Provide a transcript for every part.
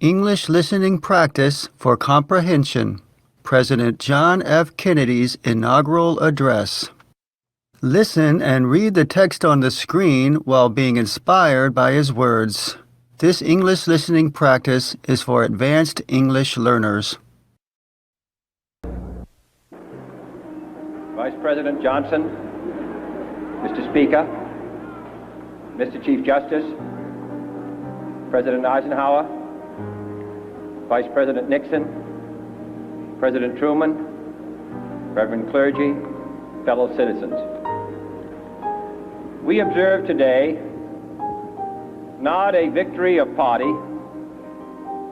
English Listening Practice for Comprehension, President John F. Kennedy's Inaugural Address. Listen and read the text on the screen while being inspired by his words. This English listening practice is for advanced English learners. Vice President Johnson, Mr. Speaker, Mr. Chief Justice, President Eisenhower, Vice President Nixon, President Truman, Reverend Clergy, fellow citizens. We observe today not a victory of party,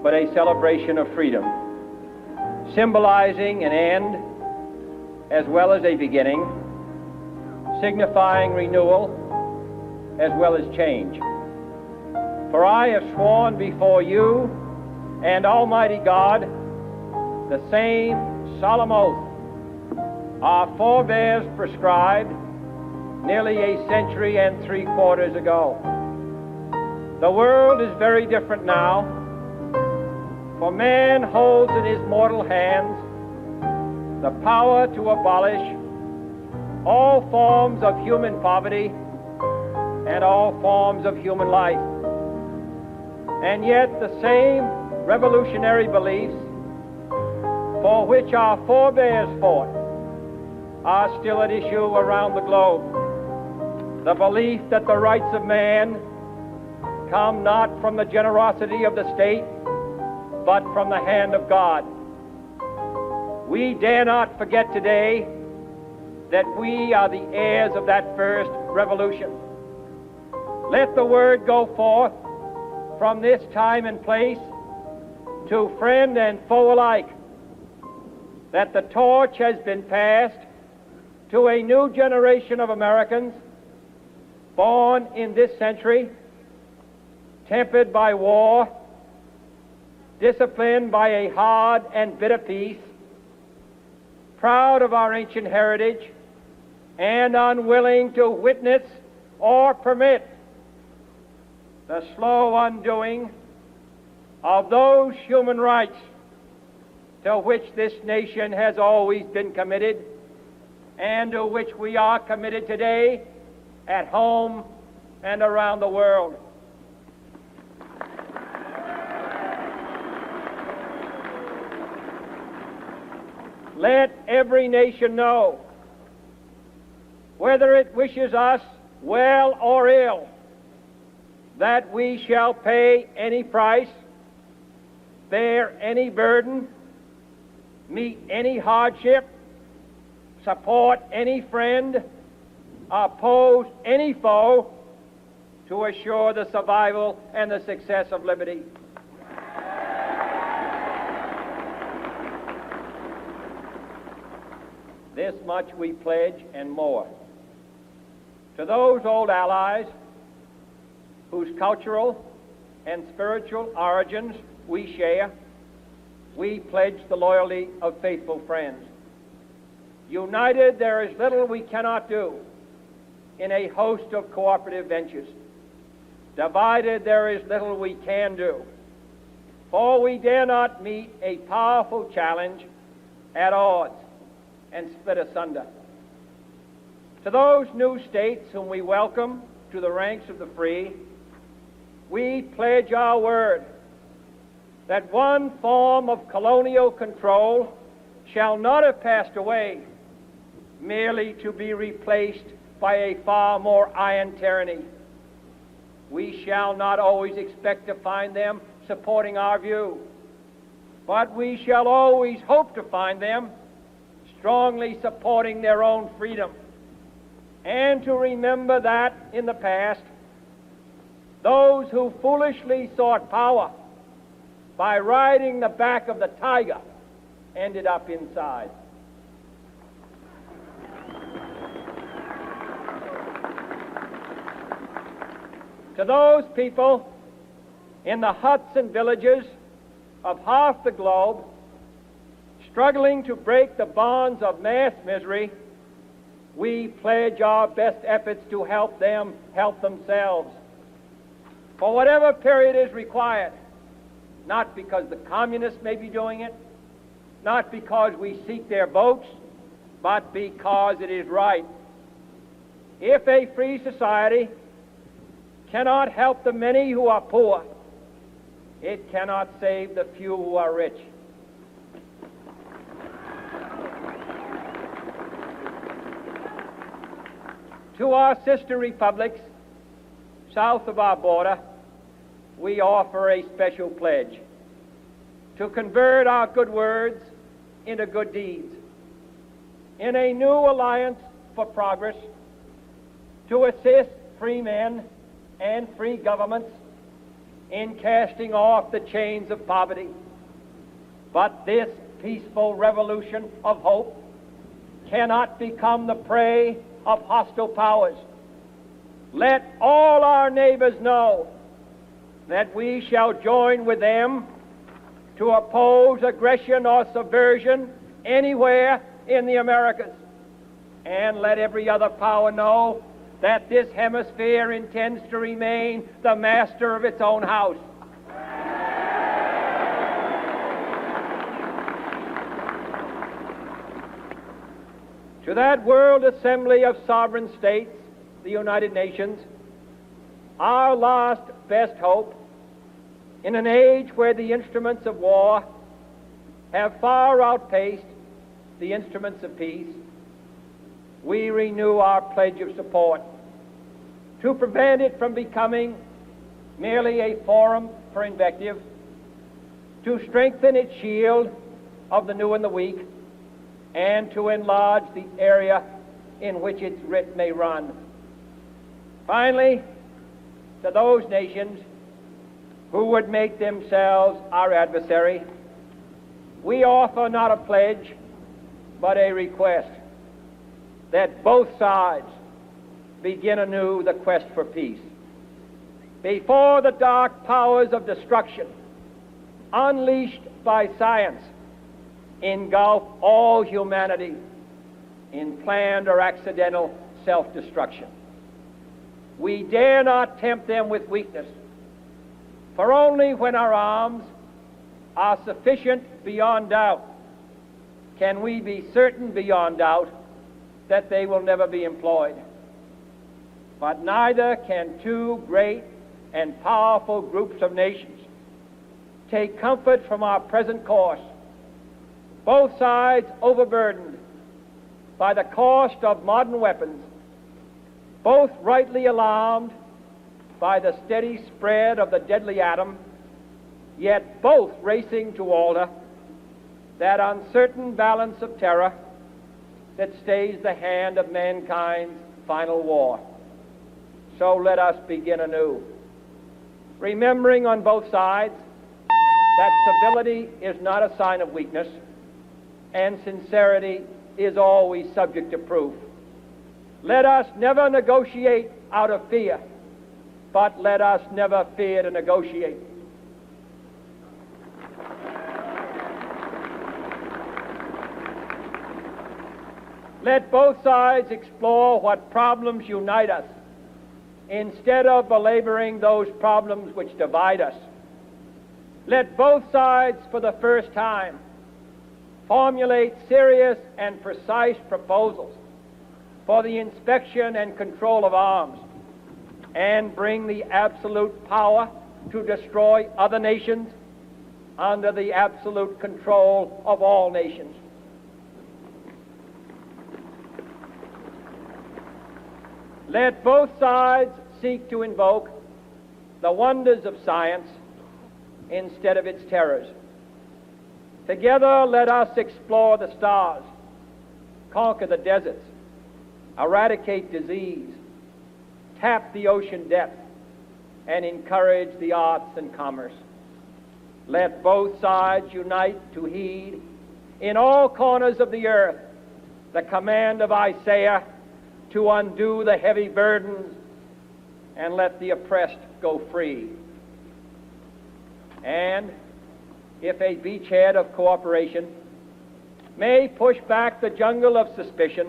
but a celebration of freedom, symbolizing an end as well as a beginning, signifying renewal as well as change. For I have sworn before you and Almighty God the same solemn oath our forebears prescribed nearly a century and 3/4 ago. The world is very different now, for man holds in his mortal hands the power to abolish all forms of human poverty and all forms of human life. And yet the same revolutionary beliefs for which our forebears fought are still at issue around the globe. The belief that the rights of man come not from the generosity of the state, but from the hand of God. We dare not forget today that we are the heirs of that first revolution. Let the word go forth from this time and place to friend and foe alike that the torch has been passed to a new generation of Americans born in this century, tempered by war, disciplined by a hard and bitter peace, proud of our ancient heritage, and unwilling to witness or permit the slow undoing of those human rights to which this nation has always been committed and to which we are committed today at home and around the world. Let every nation know, whether it wishes us well or ill, that we shall pay any price, bear any burden, meet any hardship, support any friend, oppose any foe to assure the survival and the success of liberty. This much we pledge and more. To those old allies whose cultural and spiritual origins we share, we pledge the loyalty of faithful friends. United, there is little we cannot do in a host of cooperative ventures. Divided, there is little we can do, for we dare not meet a powerful challenge at odds and split asunder. To those new states whom we welcome to the ranks of the free, we pledge our word that one form of colonial control shall not have passed away, merely to be replaced by a far more iron tyranny. We shall not always expect to find them supporting our view, but we shall always hope to find them strongly supporting their own freedom, and to remember that in the past, those who foolishly sought power by riding the back of the tiger ended up inside. To those people in the huts and villages of half the globe struggling to break the bonds of mass misery, we pledge our best efforts to help them help themselves. For whatever period is required, not because the communists may be doing it, not because we seek their votes, but because it is right. If a free society cannot help the many who are poor, it cannot save the few who are rich. To our sister republics south of our border, we offer a special pledge to convert our good words into good deeds, in a new alliance for progress, to assist free men and free governments in casting off the chains of poverty. But this peaceful revolution of hope cannot become the prey of hostile powers. Let all our neighbors know that we shall join with them to oppose aggression or subversion anywhere in the Americas. And let every other power know that this hemisphere intends to remain the master of its own house. To that World Assembly of Sovereign States, the United Nations, our last best hope, in an age where the instruments of war have far outpaced the instruments of peace, we renew our pledge of support to prevent it from becoming merely a forum for invective, to strengthen its shield of the new and the weak, and to enlarge the area in which its writ may run. Finally, to those nations who would make themselves our adversary, we offer not a pledge, but a request that both sides begin anew the quest for peace. Before the dark powers of destruction, unleashed by science, engulf all humanity in planned or accidental self-destruction. We dare not tempt them with weakness, for only when our arms are sufficient beyond doubt can we be certain beyond doubt that they will never be employed. But neither can two great and powerful groups of nations take comfort from our present course, both sides overburdened by the cost of modern weapons, both rightly alarmed by the steady spread of the deadly atom, yet both racing to alter that uncertain balance of terror that stays the hand of mankind's final war. So let us begin anew, remembering on both sides that civility is not a sign of weakness, and sincerity is always subject to proof. Let us never negotiate out of fear, but let us never fear to negotiate. Let both sides explore what problems unite us, instead of belaboring those problems which divide us. Let both sides, for the first time, formulate serious and precise proposals for the inspection and control of arms, and bring the absolute power to destroy other nations under the absolute control of all nations. Let both sides seek to invoke the wonders of science instead of its terrors. Together, let us explore the stars, conquer the deserts, eradicate disease, tap the ocean depth, and encourage the arts and commerce. Let both sides unite to heed in all corners of the earth the command of Isaiah to undo the heavy burdens and let the oppressed go free. And if a beachhead of cooperation may push back the jungle of suspicion,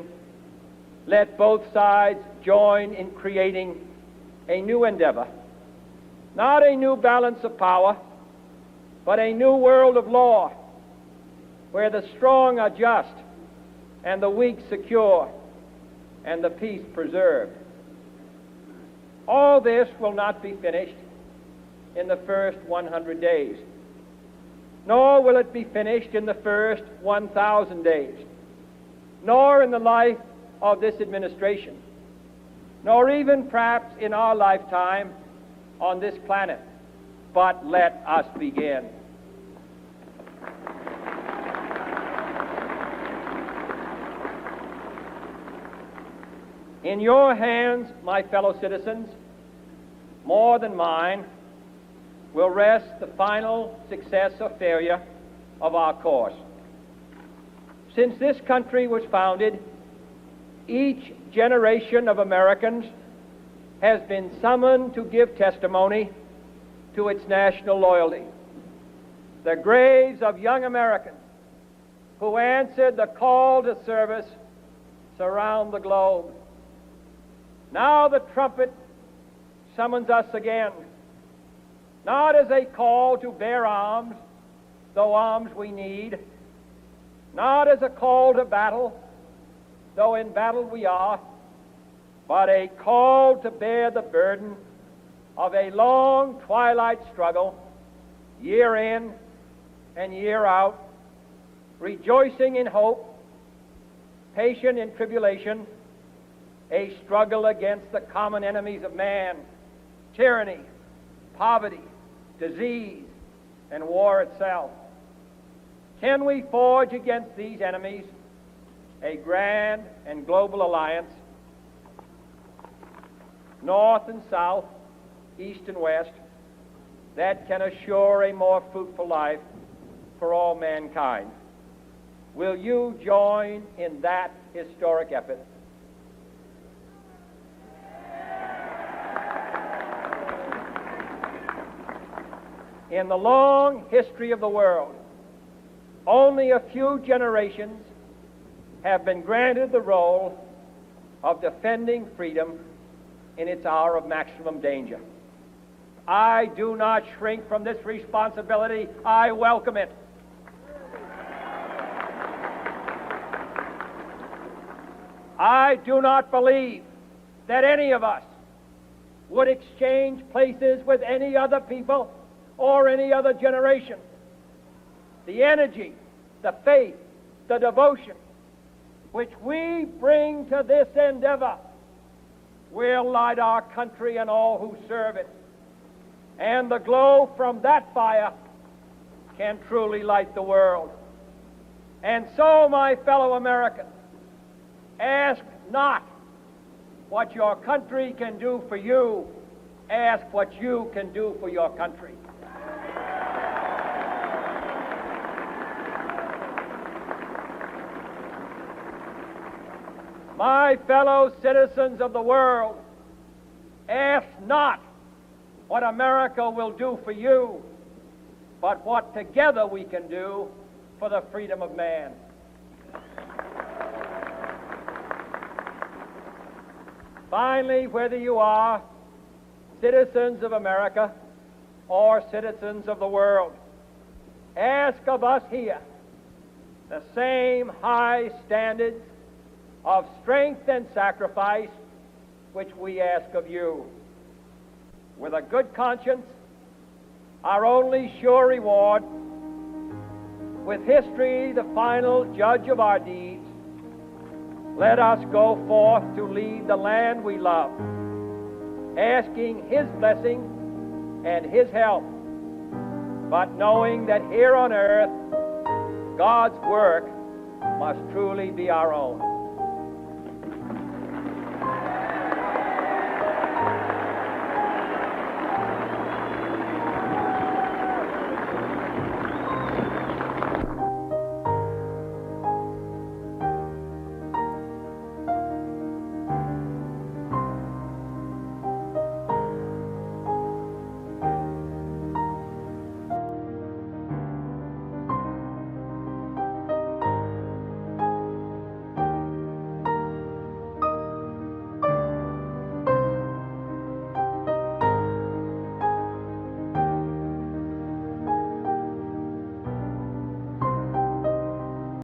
let both sides join in creating a new endeavor, not a new balance of power, but a new world of law where the strong are just and the weak secure and the peace preserved. All this will not be finished in the first 100 days, nor will it be finished in the first 1,000 days, nor in the life of this administration, nor even perhaps in our lifetime on this planet. But let us begin. In your hands, my fellow citizens, more than mine, will rest the final success or failure of our course. Since this country was founded, each generation of Americans has been summoned to give testimony to its national loyalty. The graves of young Americans who answered the call to service surround the globe. Now the trumpet summons us again, not as a call to bear arms, though arms we need, not as a call to battle, though in battle we are, but a call to bear the burden of a long twilight struggle, year in and year out, rejoicing in hope, patient in tribulation, a struggle against the common enemies of man, tyranny, poverty, disease, and war itself. Can we forge against these enemies a grand and global alliance, north and south, east and west, that can assure a more fruitful life for all mankind? Will you join in that historic effort? In the long history of the world, only a few generations have been granted the role of defending freedom in its hour of maximum danger. I do not shrink from this responsibility. I welcome it. I do not believe that any of us would exchange places with any other people or any other generation. The energy, the faith, the devotion which we bring to this endeavor will light our country and all who serve it. And the glow from that fire can truly light the world. And so, my fellow Americans, ask not what your country can do for you, ask what you can do for your country. My fellow citizens of the world, ask not what America will do for you, but what together we can do for the freedom of man. Finally, whether you are citizens of America or citizens of the world, ask of us here the same high standards of strength and sacrifice which we ask of you. With a good conscience, our only sure reward, with history the final judge of our deeds, let us go forth to lead the land we love, asking His blessing and His help, but knowing that here on earth, God's work must truly be our own.